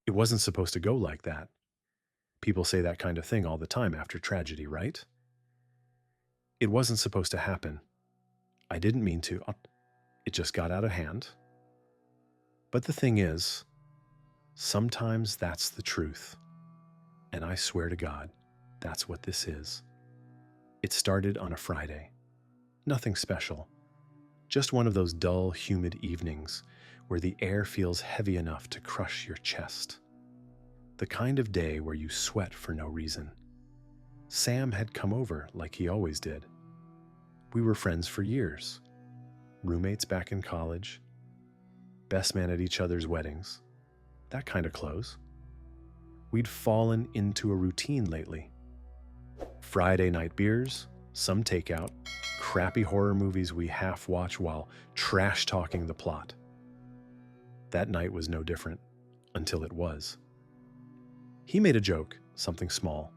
It wasn't supposed to go like that. People say that kind of thing all the time after tragedy, right? It wasn't supposed to happen. I didn't mean to. It just got out of hand. But the thing is, sometimes that's the truth. And I swear to God, that's what this is. It started on a Friday. Nothing special. Just one of those dull, humid evenings where the air feels heavy enough to crush your chest. The kind of day where you sweat for no reason. Sam had come over like he always did. We were friends for years. Roommates back in college. Best man at each other's weddings. That kind of close. We'd fallen into a routine lately. Friday night beers, some takeout, crappy horror movies we half watch while trash talking the plot. That night was no different, until it was. He made a joke, something small,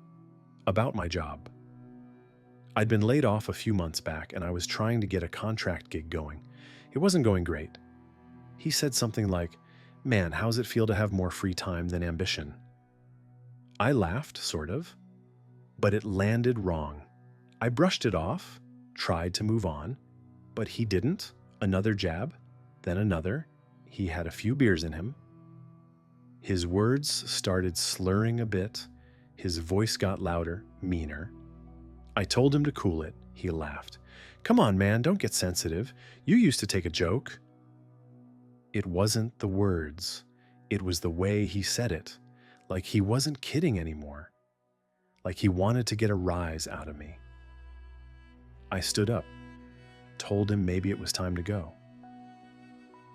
about my job. I'd been laid off a few months back and I was trying to get a contract gig going. It wasn't going great. He said something like, "Man, how's it feel to have more free time than ambition?" I laughed, sort of, but it landed wrong. I brushed it off, tried to move on, but he didn't. Another jab, then another. He had a few beers in him. His words started slurring a bit. His voice got louder, meaner. I told him to cool it. He laughed. "Come on, man, don't get sensitive. You used to take a joke." It wasn't the words. It was the way he said it. Like he wasn't kidding anymore. Like he wanted to get a rise out of me. I stood up, told him maybe it was time to go.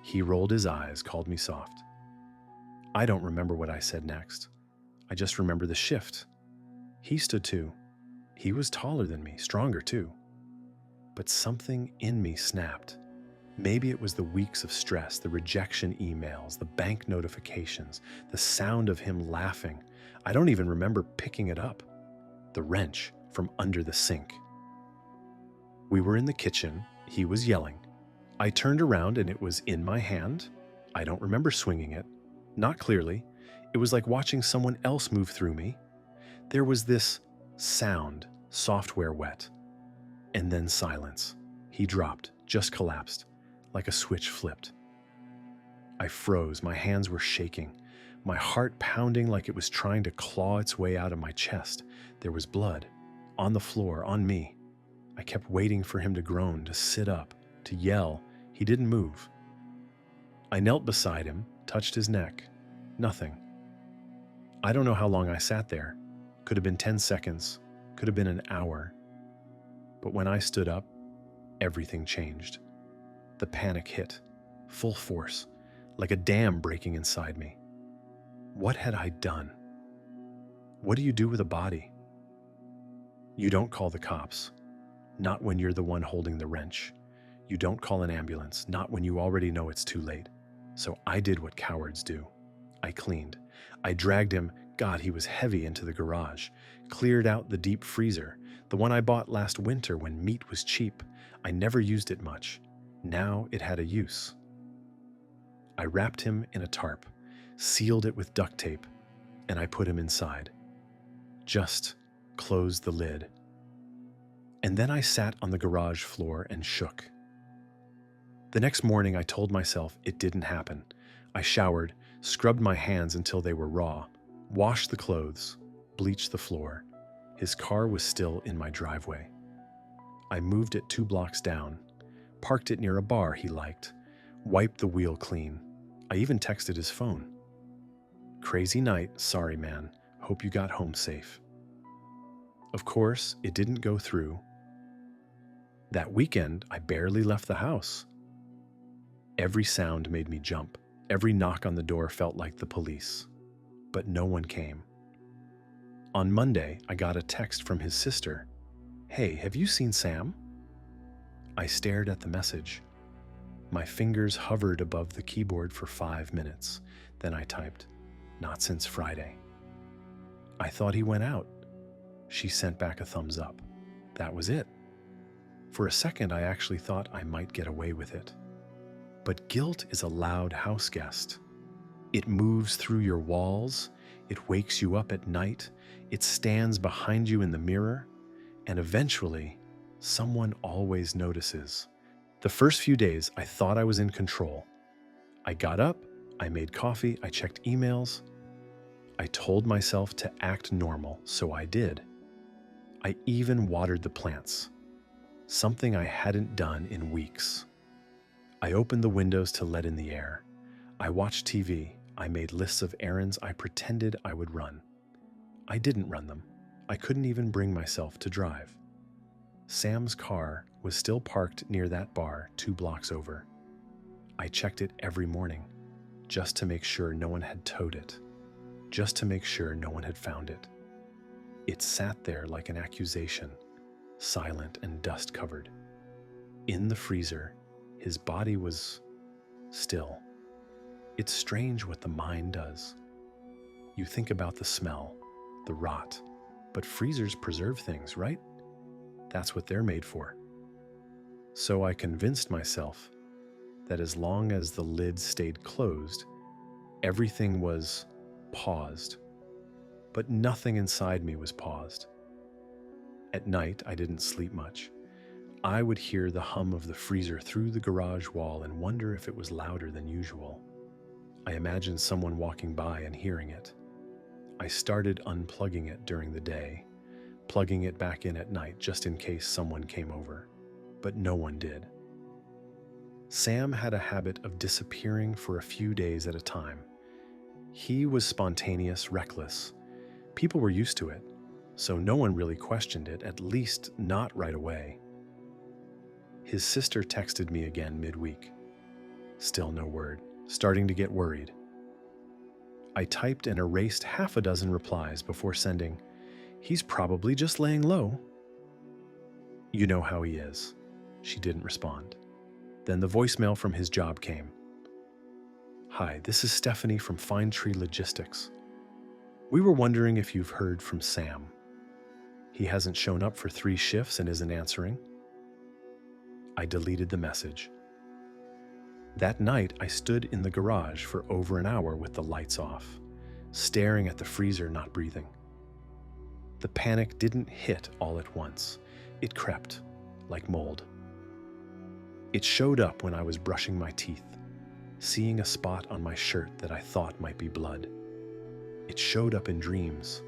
He rolled his eyes, called me soft. I don't remember what I said next. I just remember the shift. He stood too. He was taller than me, stronger too. But something in me snapped. Maybe it was the weeks of stress, the rejection emails, the bank notifications, the sound of him laughing. I don't even remember picking it up. The wrench from under the sink. We were in the kitchen. He was yelling. I turned around and it was in my hand. I don't remember swinging it. Not clearly. It was like watching someone else move through me. There was this sound, software wet. And then silence. He dropped, just collapsed, like a switch flipped. I froze. My hands were shaking. My heart pounding like it was trying to claw its way out of my chest. There was blood. On the floor, on me. I kept waiting for him to groan, to sit up, to yell. He didn't move. I knelt beside him, touched his neck. Nothing. I don't know how long I sat there. Could have been 10 seconds. Could have been an hour. But when I stood up, everything changed. The panic hit, full force, like a dam breaking inside me. What had I done? What do you do with a body? You don't call the cops, not when you're the one holding the wrench. You don't call an ambulance, not when you already know it's too late. So I did what cowards do. I cleaned. I dragged him, God, he was heavy, into the garage, cleared out the deep freezer, the one I bought last winter when meat was cheap. I never used it much. Now it had a use. I wrapped him in a tarp, sealed it with duct tape, and I put him inside. Just closed the lid. And then I sat on the garage floor and shook. The next morning I told myself it didn't happen. I showered, scrubbed my hands until they were raw, washed the clothes, bleached the floor. His car was still in my driveway. I moved it 2 blocks down, parked it near a bar he liked, wiped the wheel clean. I even texted his phone. "Crazy night, sorry man, hope you got home safe." Of course, it didn't go through. That weekend, I barely left the house. Every sound made me jump. Every knock on the door felt like the police. But no one came. On Monday, I got a text from his sister. "Hey, have you seen Sam?" I stared at the message. My fingers hovered above the keyboard for 5 minutes. Then I typed, "Not since Friday." "I thought he went out." She sent back a thumbs up. That was it. For a second, I actually thought I might get away with it. But guilt is a loud house guest. It moves through your walls, it wakes you up at night, it stands behind you in the mirror, and eventually, someone always notices. The first few days, I thought I was in control. I got up, I made coffee, I checked emails. I told myself to act normal, so I did. I even watered the plants, something I hadn't done in weeks. I opened the windows to let in the air. I watched TV. I made lists of errands I pretended I would run. I didn't run them. I couldn't even bring myself to drive. Sam's car was still parked near that bar 2 blocks over. I checked it every morning, just to make sure no one had towed it, just to make sure no one had found it. It sat there like an accusation, silent and dust-covered. In the freezer, his body was still. It's strange what the mind does. You think about the smell, the rot, but freezers preserve things, right? That's what they're made for. So I convinced myself that as long as the lid stayed closed, everything was paused. But nothing inside me was paused. At night, I didn't sleep much. I would hear the hum of the freezer through the garage wall and wonder if it was louder than usual. I imagined someone walking by and hearing it. I started unplugging it during the day, plugging it back in at night just in case someone came over, but no one did. Sam had a habit of disappearing for a few days at a time. He was spontaneous, reckless. People were used to it, so no one really questioned it, at least not right away. His sister texted me again midweek. Still no word, starting to get worried. I typed and erased 6 replies before sending, "He's probably just laying low." "You know how he is." She didn't respond. Then the voicemail from his job came. "Hi, this is Stephanie from Fine Tree Logistics. We were wondering if you've heard from Sam. He hasn't shown up for 3 shifts and isn't answering." I deleted the message. That night, I stood in the garage for over an hour with the lights off, staring at the freezer, not breathing. The panic didn't hit all at once. It crept, like mold. It showed up when I was brushing my teeth, seeing a spot on my shirt that I thought might be blood. It showed up in dreams.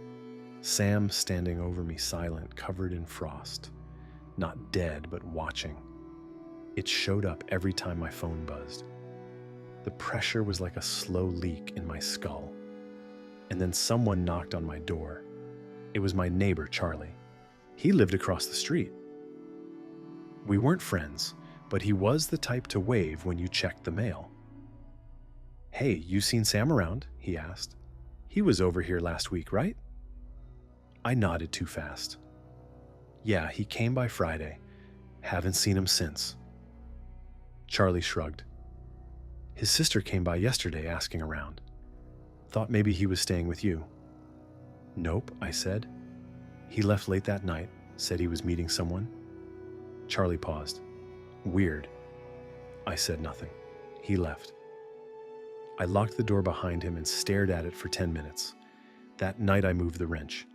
Sam standing over me silent, covered in frost. Not dead, but watching. It showed up every time my phone buzzed. The pressure was like a slow leak in my skull. And then someone knocked on my door. It was my neighbor, Charlie. He lived across the street. We weren't friends, but he was the type to wave when you checked the mail. "Hey, you seen Sam around?" he asked. "He was over here last week, right?" I nodded too fast. "Yeah, he came by Friday. Haven't seen him since." Charlie shrugged. "His sister came by yesterday asking around. Thought maybe he was staying with you." "Nope," I said. "He left late that night, said he was meeting someone." Charlie paused. "Weird." I said nothing. He left. I locked the door behind him and stared at it for 10 minutes. That night I moved the wrench.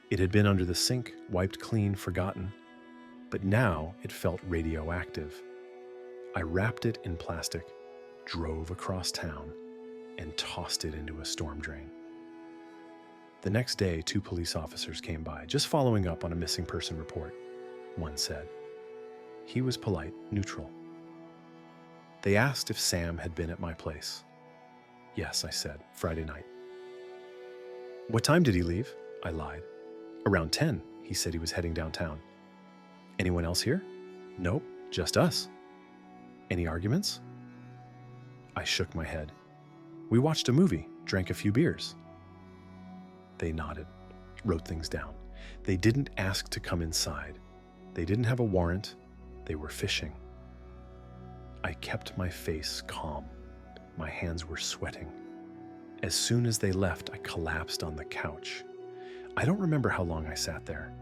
It had been under the sink, wiped clean, forgotten, but now it felt radioactive. I wrapped it in plastic, drove across town, and tossed it into a storm drain. The next day, 2 police officers came by, just following up on a missing person report, one said. He was polite, neutral. They asked if Sam had been at my place. "Yes," I said, "Friday night." "What time did he leave?" I lied. "Around 10. He said he was heading downtown." "Anyone else here?" "Nope, just us." "Any arguments?" I shook my head. "We watched a movie, drank a few beers." They nodded, wrote things down. They didn't ask to come inside. They didn't have a warrant. They were fishing. I kept my face calm. My hands were sweating. As soon as they left, I collapsed on the couch. I don't remember how long I sat there.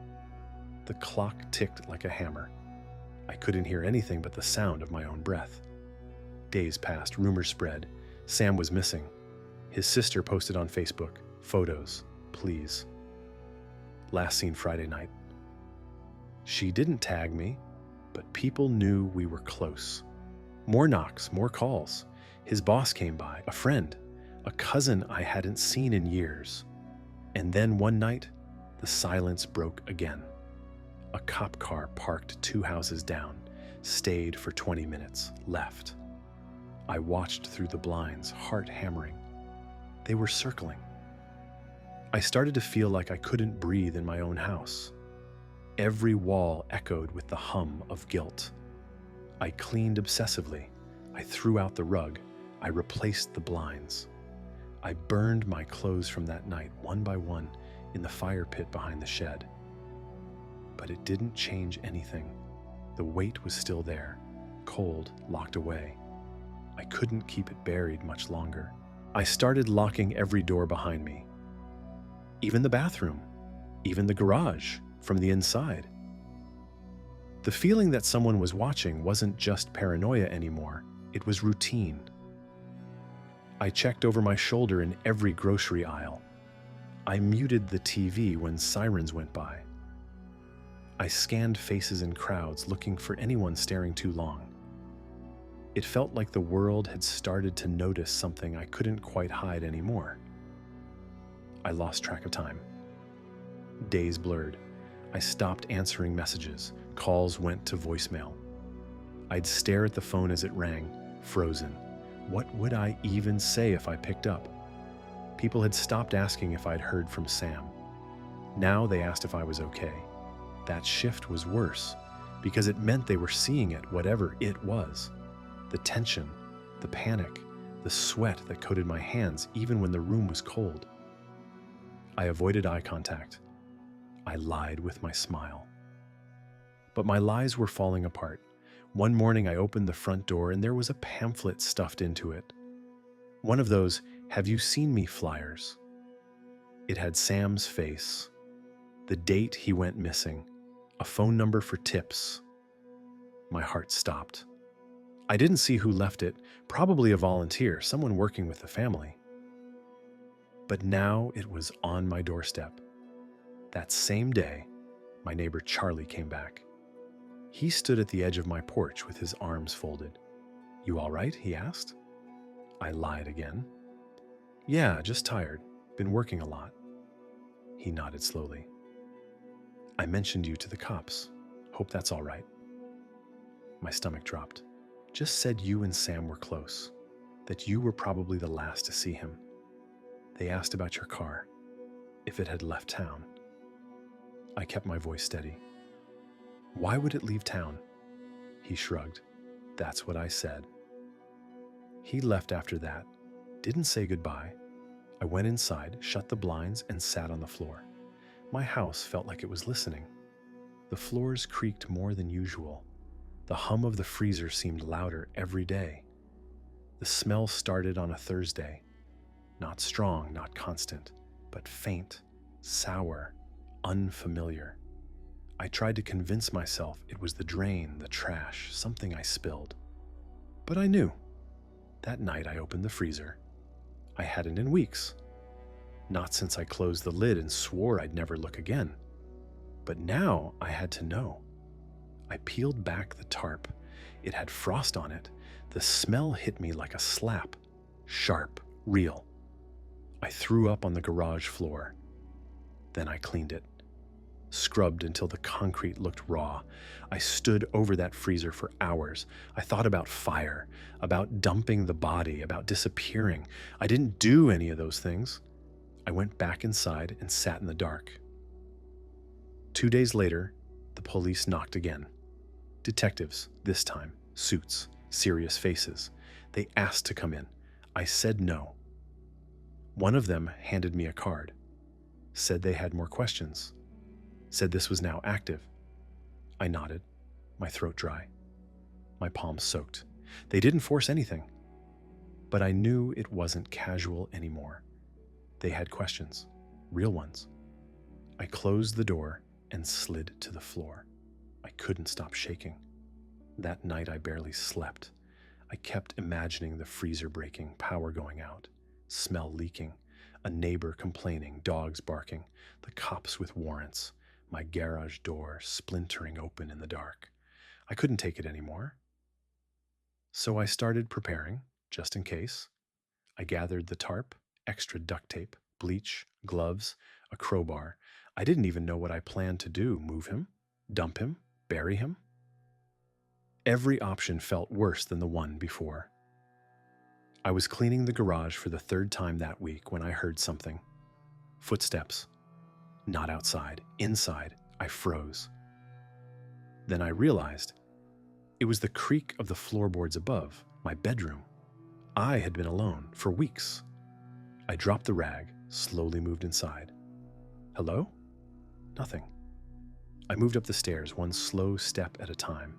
The clock ticked like a hammer. I couldn't hear anything but the sound of my own breath. Days passed, rumors spread. Sam was missing. His sister posted on Facebook, "Photos, please." Last seen Friday night. She didn't tag me, but people knew we were close. More knocks, more calls. His boss came by, a friend, a cousin I hadn't seen in years. And then one night, the silence broke again. A cop car parked 2 houses down, stayed for 20 minutes, left. I watched through the blinds, heart hammering. They were circling. I started to feel like I couldn't breathe in my own house. Every wall echoed with the hum of guilt. I cleaned obsessively. I threw out the rug. I replaced the blinds. I burned my clothes from that night, one by one, in the fire pit behind the shed. But it didn't change anything. The weight was still there, cold, locked away. I couldn't keep it buried much longer. I started locking every door behind me. Even the bathroom, even the garage, from the inside. The feeling that someone was watching wasn't just paranoia anymore, it was routine. I checked over my shoulder in every grocery aisle. I muted the TV when sirens went by. I scanned faces in crowds looking for anyone staring too long. It felt like the world had started to notice something I couldn't quite hide anymore. I lost track of time. Days blurred. I stopped answering messages. Calls went to voicemail. I'd stare at the phone as it rang, frozen. What would I even say if I picked up? People had stopped asking if I'd heard from Sam. Now they asked if I was okay. That shift was worse, because it meant they were seeing it, whatever it was. The tension, the panic, the sweat that coated my hands even when the room was cold. I avoided eye contact. I lied with my smile. But my lies were falling apart. One morning I opened the front door and there was a pamphlet stuffed into it. One of those "Have you seen me" flyers. It had Sam's face, the date he went missing, a phone number for tips. My heart stopped. I didn't see who left it, probably a volunteer, someone working with the family. But now it was on my doorstep. That same day, my neighbor Charlie came back. He stood at the edge of my porch with his arms folded. "You all right?" he asked. I lied again. "Yeah, just tired. Been working a lot." He nodded slowly. "I mentioned you to the cops. Hope that's all right." My stomach dropped. "Just said you and Sam were close, that you were probably the last to see him. They asked about your car, if it had left town." I kept my voice steady. "Why would it leave town?" He shrugged. "That's what I said." He left after that, didn't say goodbye. I went inside, shut the blinds, and sat on the floor. My house felt like it was listening. The floors creaked more than usual. The hum of the freezer seemed louder every day. The smell started on a Thursday. Not strong, not constant, but faint, sour, unfamiliar. I tried to convince myself it was the drain, the trash, something I spilled. But I knew. That night I opened the freezer. I hadn't in weeks. Not since I closed the lid and swore I'd never look again. But now I had to know. I peeled back the tarp. It had frost on it. The smell hit me like a slap. Sharp, real. I threw up on the garage floor. Then I cleaned it. Scrubbed until the concrete looked raw. I stood over that freezer for hours. I thought about fire, about dumping the body, about disappearing. I didn't do any of those things. I went back inside and sat in the dark. 2 days later, the police knocked again. Detectives, this time, suits, serious faces. They asked to come in. I said no. One of them handed me a card. Said they had more questions. Said this was now active. I nodded, my throat dry, my palms soaked. They didn't force anything. But I knew it wasn't casual anymore. They had questions, real ones. I closed the door and slid to the floor. I couldn't stop shaking. That night I barely slept. I kept imagining the freezer breaking, power going out, smell leaking, a neighbor complaining, dogs barking, the cops with warrants, my garage door splintering open in the dark. I couldn't take it anymore. So I started preparing, just in case. I gathered the tarp, extra duct tape, bleach, gloves, a crowbar. I didn't even know what I planned to do. Move him? Dump him? Bury him? Every option felt worse than the one before. I was cleaning the garage for the third time that week when I heard something. Footsteps. Not outside, inside. I froze. Then I realized it was the creak of the floorboards above, my bedroom. I had been alone for weeks. I dropped the rag, slowly moved inside. Hello? Nothing. I moved up the stairs, one slow step at a time,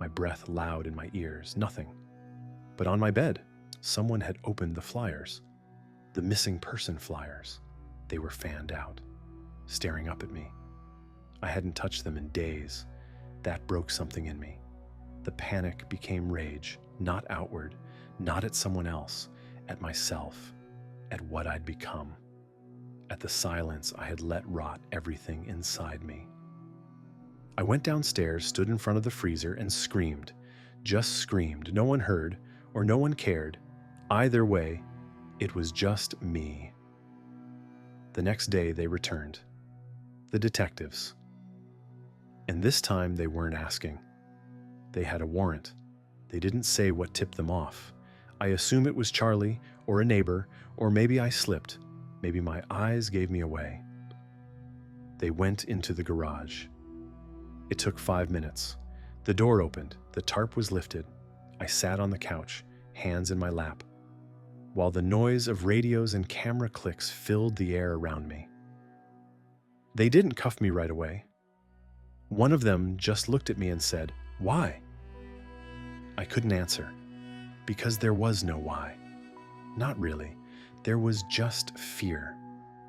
my breath loud in my ears. Nothing. But on my bed, someone had opened the flyers, the missing person flyers. They were fanned out, staring up at me. I hadn't touched them in days. That broke something in me. The panic became rage, not outward, not at someone else, at myself, at what I'd become, at the silence I had let rot everything inside me. I went downstairs, stood in front of the freezer, and screamed. Just screamed. No one heard, or no one cared. Either way, it was just me. The next day, they returned. The detectives. And this time, they weren't asking. They had a warrant. They didn't say what tipped them off. I assume it was Charlie, or a neighbor, or maybe I slipped. Maybe my eyes gave me away. They went into the garage. It took 5 minutes. The door opened. The tarp was lifted. I sat on the couch, hands in my lap, while the noise of radios and camera clicks filled the air around me. They didn't cuff me right away. One of them just looked at me and said, "Why?" I couldn't answer, because there was no why. Not really. There was just fear.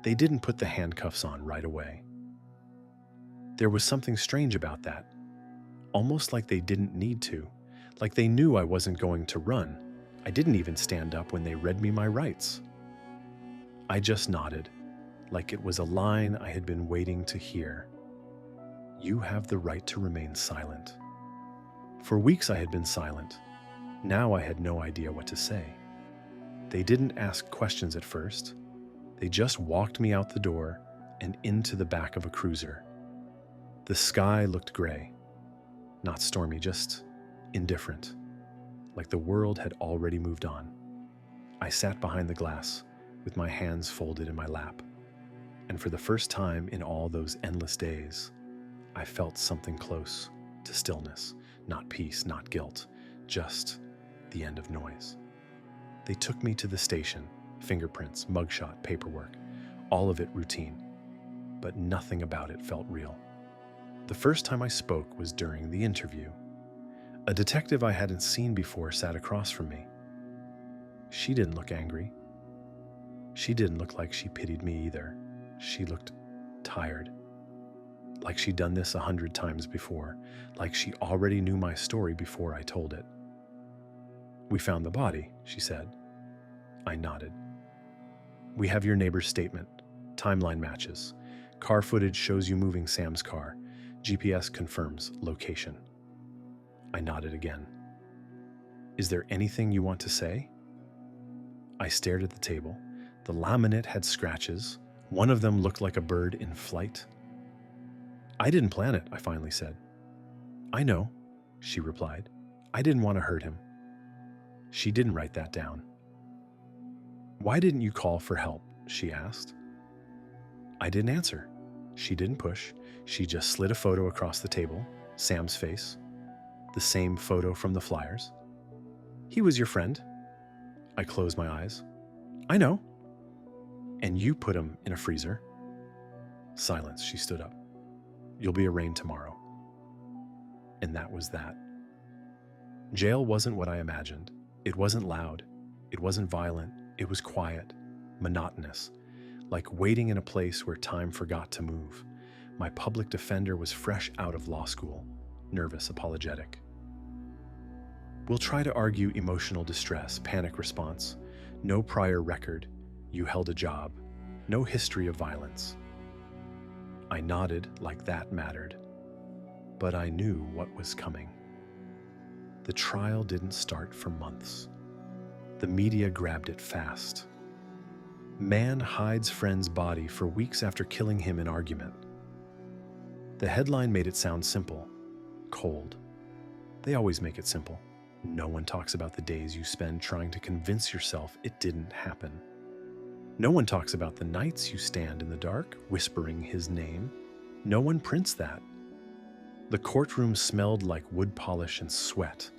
They didn't put the handcuffs on right away. There was something strange about that, almost like they didn't need to, like they knew I wasn't going to run. I didn't even stand up when they read me my rights. I just nodded, like it was a line I had been waiting to hear. You have the right to remain silent. For weeks I had been silent. Now I had no idea what to say. They didn't ask questions at first. They just walked me out the door and into the back of a cruiser. The sky looked gray. Not stormy, just indifferent. Like the world had already moved on. I sat behind the glass with my hands folded in my lap. And for the first time in all those endless days, I felt something close to stillness. Not peace, not guilt, just the end of noise. They took me to the station, fingerprints, mugshot, paperwork, all of it routine, but nothing about it felt real. The first time I spoke was during the interview. A detective I hadn't seen before sat across from me. She didn't look angry. She didn't look like she pitied me either. She looked tired. Like she'd done this 100 times before, like she already knew my story before I told it. We found the body, she said. I nodded. We have your neighbor's statement. Timeline matches. Car footage shows you moving Sam's car. GPS confirms location. I nodded again. Is there anything you want to say? I stared at the table. The laminate had scratches. One of them looked like a bird in flight. I didn't plan it, I finally said. I know, she replied. I didn't want to hurt him. She didn't write that down. Why didn't you call for help? She asked. I didn't answer. She didn't push. She just slid a photo across the table, Sam's face, the same photo from the flyers. He was your friend. I closed my eyes. I know. And you put him in a freezer. Silence. She stood up. You'll be arraigned tomorrow. And that was that. Jail wasn't what I imagined. It wasn't loud. It wasn't violent. It was quiet, monotonous, like waiting in a place where time forgot to move. My public defender was fresh out of law school, nervous, apologetic. We'll try to argue emotional distress, panic response, No prior record. You held a job. No history of violence. I nodded like that mattered. But I knew what was coming. The trial didn't start for months. The media grabbed it fast. Man hides friend's body for weeks after killing him in argument. The headline made it sound simple, cold. They always make it simple. No one talks about the days you spend trying to convince yourself it didn't happen. No one talks about the nights you stand in the dark, whispering his name. No one prints that. The courtroom smelled like wood polish and sweat.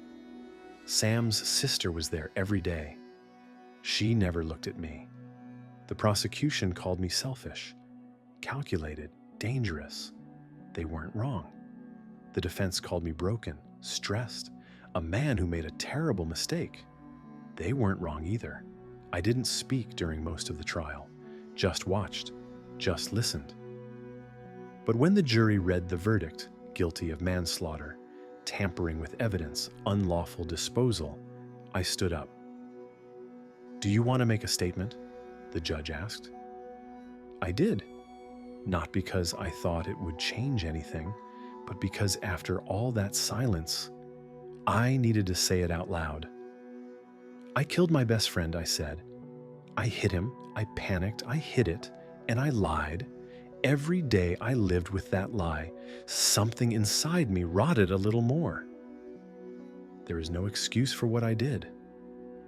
Sam's sister was there every day. She never looked at me. The prosecution called me selfish, calculated, dangerous. They weren't wrong. The defense called me broken, stressed, a man who made a terrible mistake. They weren't wrong either. I didn't speak during most of the trial, just watched, just listened. But when the jury read the verdict, guilty of manslaughter, tampering with evidence, unlawful disposal, I stood up. "Do you want to make a statement?" the judge asked. I did, not because I thought it would change anything, but because after all that silence, I needed to say it out loud. "I killed my best friend," I said. "I hit him, I panicked, I hid it, and I lied. Every day I lived with that lie. Something inside me rotted a little more. There is no excuse for what I did.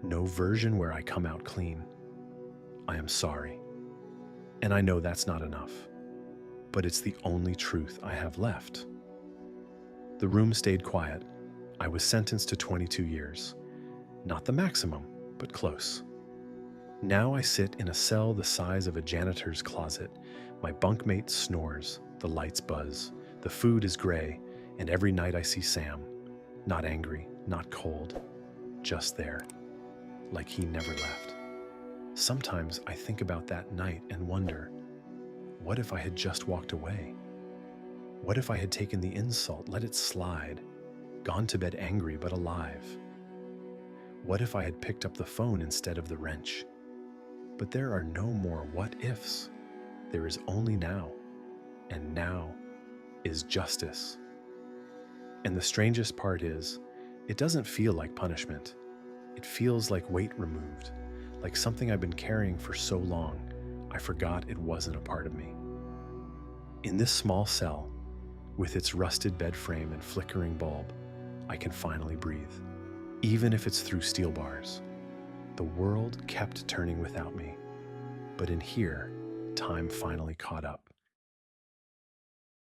No version where I come out clean. I am sorry. And I know that's not enough. But it's the only truth I have left." The room stayed quiet. I was sentenced to 22 years. Not the maximum, but close. Now I sit in a cell the size of a janitor's closet. My bunkmate snores, the lights buzz, the food is gray, and every night I see Sam. Not angry, not cold, just there, like he never left. Sometimes I think about that night and wonder, what if I had just walked away? What if I had taken the insult, let it slide, gone to bed angry but alive? What if I had picked up the phone instead of the wrench? But there are no more what-ifs. There is only now, and now is justice. And the strangest part is, it doesn't feel like punishment. It feels like weight removed, like something I've been carrying for so long, I forgot it wasn't a part of me. In this small cell, with its rusted bed frame and flickering bulb, I can finally breathe, even if it's through steel bars. The world kept turning without me, but in here, time finally caught up.